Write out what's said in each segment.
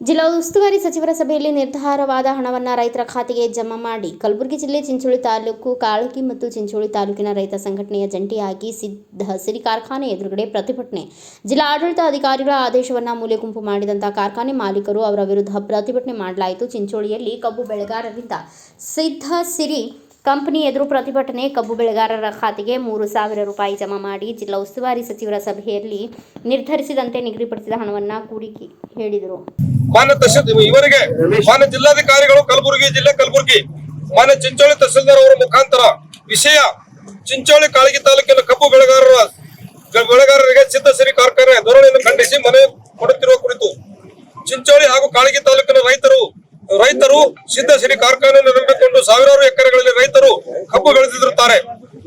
ಜಿಲ್ಲಾ ಉಸ್ತುವಾರಿ ಸಚಿವರ ಸಭೆಯಲ್ಲಿ ನಿರ್ಧಾರವಾದ ಹಣವನ್ನು ರೈತರ ಖಾತೆಗೆ ಜಮಾ ಮಾಡಿ. ಕಲಬುರಗಿ ಜಿಲ್ಲೆ ಚಿಂಚೋಳಿ ತಾಲೂಕು ಕಾಳಗಿ ಮತ್ತು ಚಿಂಚೋಳಿ ತಾಲೂಕಿನ ರೈತ ಸಂಘಟನೆಯ ಜಂಟಿಯಾಗಿ ಸಿದ್ಧ ಸಿರಿ ಕಾರ್ಖಾನೆ ಎದುರುಗಡೆ ಪ್ರತಿಭಟನೆ. ಜಿಲ್ಲಾ ಆಡಳಿತ ಅಧಿಕಾರಿಗಳ ಆದೇಶವನ್ನು ಮೂಲೆಗುಂಪು ಮಾಡಿದಂತಹ ಕಾರ್ಖಾನೆ ಮಾಲೀಕರು ಅವರ ವಿರುದ್ಧ ಪ್ರತಿಭಟನೆ ಮಾಡಲಾಯಿತು. ಚಿಂಚೋಳಿಯಲ್ಲಿ ಕಬ್ಬು ಬೆಳೆಗಾರರಿಂದ ಸಿದ್ಧ ಸಿರಿ ಕಂಪನಿ ಎದುರು ಪ್ರತಿಭಟನೆ. ಕಬ್ಬು ಬೆಳೆಗಾರರ ಖಾತೆಗೆ 3,000 ರೂಪಾಯಿ ಜಮಾ ಮಾಡಿ ಜಿಲ್ಲಾ ಉಸ್ತುವಾರಿ ಸಚಿವರ ಸಭೆಯಲ್ಲಿ ನಿರ್ಧರಿಸಿದಂತೆ ನಿಗದಿಪಡಿಸಿದ ಹಣವನ್ನು ಕೂಡಿಕೆ ಹೇಳಿದರು. ಇವರಿಗೆ ಮಾನ್ಯ ಜಿಲ್ಲಾಧಿಕಾರಿಗಳು ಕಲಬುರಗಿ ಜಿಲ್ಲೆ ಕಲಬುರಗಿ ಮಾನ್ಯ ಚಿಂಚೋಳಿ ತಹಸೀಲ್ದಾರ್ ಅವರ ಮುಖಾಂತರ ವಿಷಯ ಚಿಂಚೋಳಿ ಕಾಳಗಿ ತಾಲೂಕಿನ ಕಬ್ಬು ಬೆಳೆಗಾರರಿಗೆ ಸಿದ್ಧ ಸಿರಿ ಕಾರ್ಖಾನೆ ಧೋರಣೆಯನ್ನು ಖಂಡಿಸಿ ಮನವಿ ಕೊಡುತ್ತಿರುವ ಕುರಿತು ಚಿಂಚೋಳಿ ಹಾಗೂ ಕಾಳಗಿ ತಾಲೂಕಿನ ರೈತರು ಸಿದ್ಧ ಸಿರಿ ಕಾರ್ಖಾನೆಯನ್ನು ನಂಬಿಕೊಂಡು ಸಾವಿರಾರು ಎಕರೆಗಳಲ್ಲಿ ರೈತರು ಕಬ್ಬು ಬೆಳೆದಿರುತ್ತಾರೆ.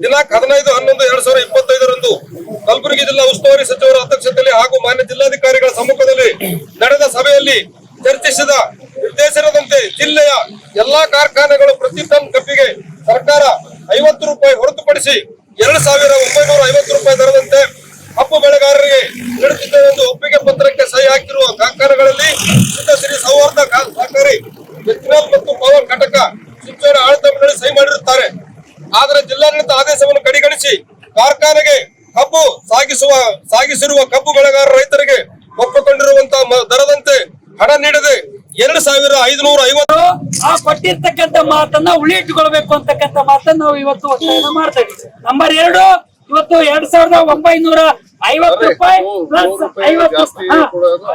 ದಿನಾಂಕ 15/11/2025 ಕಲಬುರಗಿ ಜಿಲ್ಲಾ ಉಸ್ತುವಾರಿ ಸಚಿವರ ಅಧ್ಯಕ್ಷತೆಯಲ್ಲಿ ಹಾಗೂ ಮಾನ್ಯ ಜಿಲ್ಲಾಧಿಕಾರಿಗಳ ಸಮ್ಮುಖದಲ್ಲಿ ನಡೆದ ಸಭೆಯಲ್ಲಿ ಚರ್ಚಿಸಿದ ನಿರ್ದೇಶನದಂತೆ ಜಿಲ್ಲೆಯ ಎಲ್ಲಾ ಕಾರ್ಖಾನೆಗಳು ಪ್ರತಿ ಟನ್ ಕಬ್ಬಿಗೆ ಸರ್ಕಾರ 50 ರೂಪಾಯಿ ಹೊರತುಪಡಿಸಿ 2,950 ರೂಪಾಯಿ ದರದಂತೆ ಕಬ್ಬು ಬೆಳೆಗಾರರಿಗೆ ನೀಡುತ್ತಿದ್ದೇವೆ ಎಂದು ಒಪ್ಪಿಗೆ ಪತ್ರಕ್ಕೆ ಸಹಿ ಹಾಕಿರುವ ಕಾರ್ಖಾನೆಗಳಲ್ಲಿ ಸಿದ್ಧ ಸಿರಿ ಸೌಹಾರ್ದ ಸಹಕಾರಿ ಎಥಿನಾಲ್ ಮತ್ತು ಪವರ್ ಘಟಕ ಚಿಂಚೋಳಿ ಆಡಳಿತ ಮಂಡಳಿ ಸಹಿ ಮಾಡಿರುತ್ತಾರೆ. ಆದರೆ ಜಿಲ್ಲಾಡಳಿತ ಆದೇಶವನ್ನು ಕಡೆಗಣಿಸಿ ಕಾರ್ಖಾನೆಗೆ ಕಬ್ಬು ಸಾಗಿಸಿರುವ ಕಬ್ಬು ಬೆಳೆಗಾರ ರೈತರಿಗೆ ಒಪ್ಪಿಕೊಂಡಿರುವಂತಹ ದರದಂತೆ ಹಣ ನೀಡದೆ 2,550 ಕೊಟ್ಟಿರ್ತಕ್ಕಂಥ ಮಾತನ್ನ ಉಳಿಯಿಟ್ಟುಕೊಳ್ಬೇಕು ಅಂತಕ್ಕಂಥ ಮಾತನ್ನ ನಾವು ಇವತ್ತು ಒತ್ತಾಯ ಮಾಡ್ತಾ ಇದ್ದೀವಿ. ನಂಬರ್ 2, ಇವತ್ತು 2,950 ರೂಪಾಯಿ ಪ್ಲಸ್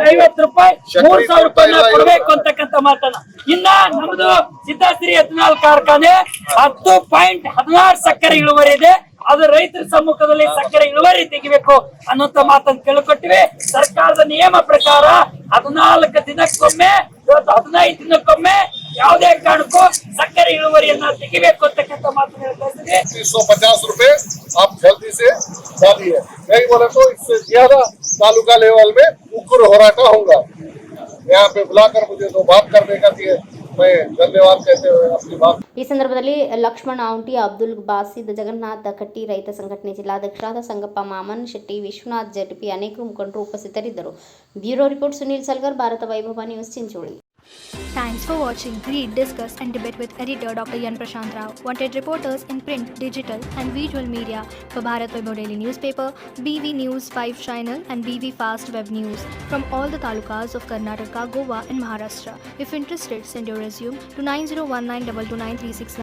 50 ರೂಪಾಯಿ 3,000 ರೂಪಾಯಿ ಕೊಡಬೇಕು ಅಂತಕ್ಕಂಥ ಮಾತನ್ನ. ಇನ್ನ ನಮ್ದು ಸಿದ್ಧಾಶ್ರೀ ಎಥನಾಲ್ ಕಾರ್ಖಾನೆ 10.16 ಸಕ್ಕರೆ ಇಳುವರಿ ಇದೆ. ಅದು ರೈತರ ಸಮ್ಮುಖದಲ್ಲಿ ಸಕ್ಕರೆ ಇಳುವರಿ ತೆಗಿಬೇಕು ಅನ್ನುವಂತ ಮಾತನ್ನು ಕೇಳಿಕೊಟ್ಟಿವೆ. ಸರ್ಕಾರದ ನಿಯಮ ಪ್ರಕಾರ 14 ದಿನಕ್ಕೊಮ್ಮೆ, ಇವತ್ತು 15 ದಿನಕ್ಕೊಮ್ಮೆ ಯಾವುದೇ ಕಾರಣಕ್ಕೂ ಸಕ್ಕರೆ ಇಳುವರಿಯನ್ನ ತೆಗಿಬೇಕು ಅಂತಕ್ಕಂಥ ಮಾತನ್ನು ಹೇಳ್ತಾ ಇದ್ದೀವಿ. 350 ರೂಪಾಯಿ आप जल्दी से डालिए, नहीं बोले तो इससे ज्यादा तालुका लेवल में उग्र होराटा होगा. यहाँ पे बुलाकर मुझे तो बात करने का दिए, मैं धन्यवाद कहते हुए अपनी बात. ಈ ಸಂದರ್ಭದಲ್ಲಿ ಲಕ್ಷ್ಮಣ ಔಂಟಿ, ಅಬ್ದುಲ್ ಬಾಸಿದ್, ಜಗನ್ನಾಥ ಕಟ್ಟಿ, ರೈತ ಸಂಘಟನೆ ಜಿಲ್ಲಾಧ್ಯಕ್ಷರಾದ ಸಂಗಪ್ಪ ಮಾಮನ್ ಶೆಟ್ಟಿ, ವಿಶ್ವನಾಥ್ ಜೆಟ್ಪಿ ಅನೇಕರು ಮುಖಂಡರು ಉಪಸ್ಥಿತರಿದ್ದರು. ಬ್ಯೂರೋ ರಿಪೋರ್ಟ್ ಸುನೀಲ್ ಸಲ್ಗರ್, ಭಾರತ ವೈಭವ news, Chincholi. Thanks for watching. Read, discuss and debate with editor Dr. Yan Prashant Rao. Wanted reporters in print, digital and visual media for Bharat Vaibhav Daily Newspaper, BV News 5 Channel and BV Fast Web News from all the talukas of Karnataka, Goa and Maharashtra. If interested, send your resume to 9019229369.